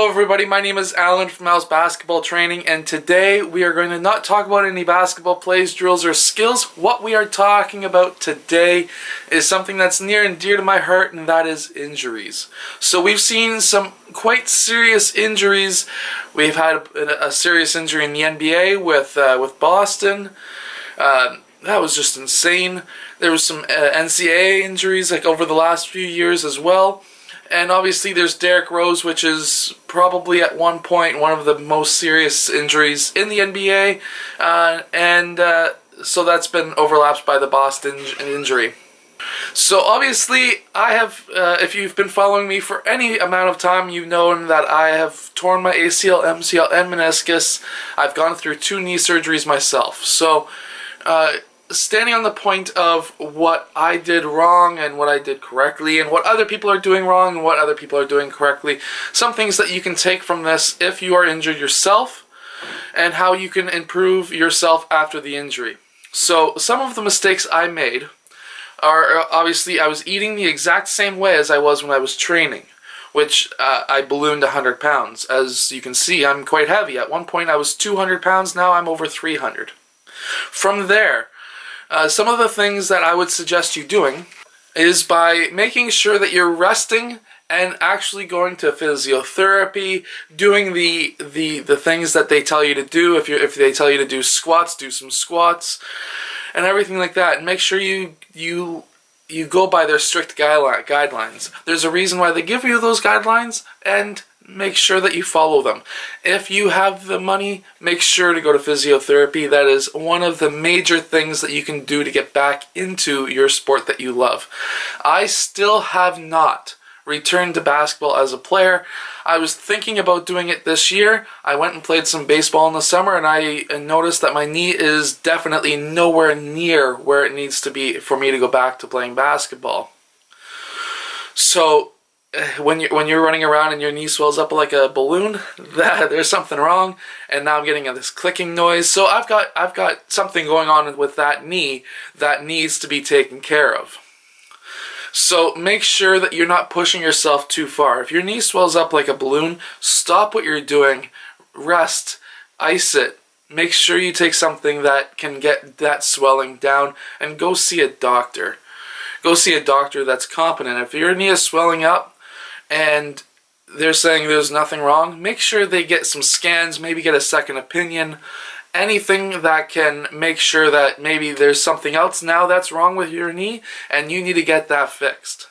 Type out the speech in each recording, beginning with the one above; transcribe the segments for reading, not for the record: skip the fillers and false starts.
Hello everybody, my name is Alan from Al's Basketball Training, and today we are going to not talk about any basketball plays, drills, or skills. What we are talking about today is something that's near and dear to my heart, and that is injuries. So we've seen some quite serious injuries. We've had a serious injury in the NBA with Boston. That was just insane. There was some NCAA injuries over the last few years as well. And obviously there's Derrick Rose, which is probably at one point one of the most serious injuries in the NBA. So that's been overlapped by the Boston injury. So obviously I have, if you've been following me for any amount of time, you've known that I have torn my ACL, MCL, and Meniscus. I've gone through 2 knee surgeries myself. So standing on the point of what I did wrong and what I did correctly and what other people are doing wrong and what other people are doing correctly, some things that you can take from this if you are injured yourself and how you can improve yourself after the injury. So some of the mistakes I made are obviously I was eating the exact same way as I was when I was training, which I ballooned 100 pounds. As you can see, I'm quite heavy. At one point I was 200 pounds, now I'm over 300. From there, some of the things that I would suggest you doing is by making sure that you're resting and actually going to physiotherapy, doing the things that they tell you to do. If they tell you to do squats, do some squats and everything like that. And make sure you go by their strict guidelines. There's a reason why they give you those guidelines, and make sure that you follow them. If you have the money, make sure to go to physiotherapy. That is one of the major things that you can do to get back into your sport that you love. I still have not returned to basketball as a player. I was thinking about doing it this year. I went and played some baseball in the summer, and I noticed that my knee is definitely nowhere near where it needs to be for me to go back to playing basketball. So when you're running around and your knee swells up like a balloon, there's something wrong. And now I'm getting this clicking noise. So I've got something going on with that knee that needs to be taken care of. So make sure that you're not pushing yourself too far. If your knee swells up like a balloon, stop what you're doing, rest, ice it. Make sure you take something that can get that swelling down, and go see a doctor. Go see a doctor that's competent. If your knee is swelling up and they're saying there's nothing wrong, make sure they get some scans, maybe get a second opinion, anything that can make sure that maybe there's something else now that's wrong with your knee and you need to get that fixed.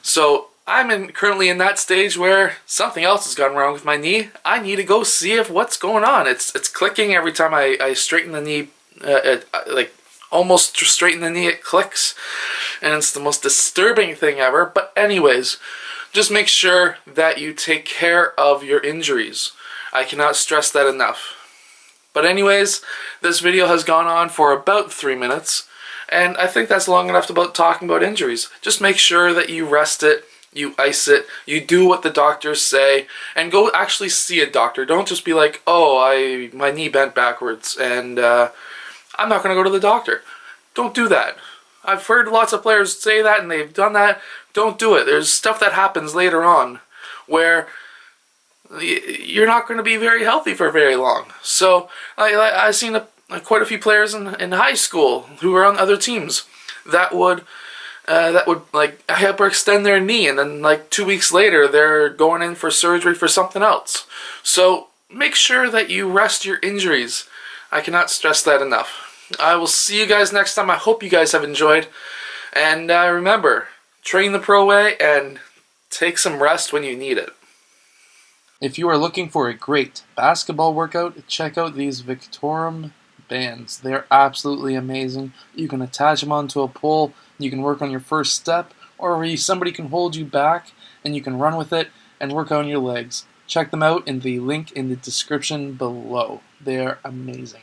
So I'm currently in that stage where something else has gone wrong with my knee. I need to go see if what's going on. It's clicking every time I straighten the knee, like almost straighten the knee, it clicks, and it's the most disturbing thing ever. But anyways, just make sure that you take care of your injuries. I cannot stress that enough. But anyways, this video has gone on for about 3 minutes, and I think that's long enough about talking about injuries. Just make sure that you rest it, you ice it, you do what the doctors say, and go actually see a doctor. Don't just be like, oh, my knee bent backwards, and I'm not going to go to the doctor. Don't do that. I've heard lots of players say that, and they've done that. Don't do it. There's stuff that happens later on where you're not going to be very healthy for very long. So I've seen quite a few players in high school who were on other teams that would like hyperextend their knee, and then like 2 weeks later they're going in for surgery for something else. So make sure that you rest your injuries. I cannot stress that enough. I will see you guys next time. I hope you guys have enjoyed. And remember, train the pro way and take some rest when you need it. If you are looking for a great basketball workout, check out these Victorem bands. They're absolutely amazing. You can attach them onto a pole. You can work on your first step, or somebody can hold you back and you can run with it and work on your legs. Check them out in the link in the description below. They're amazing.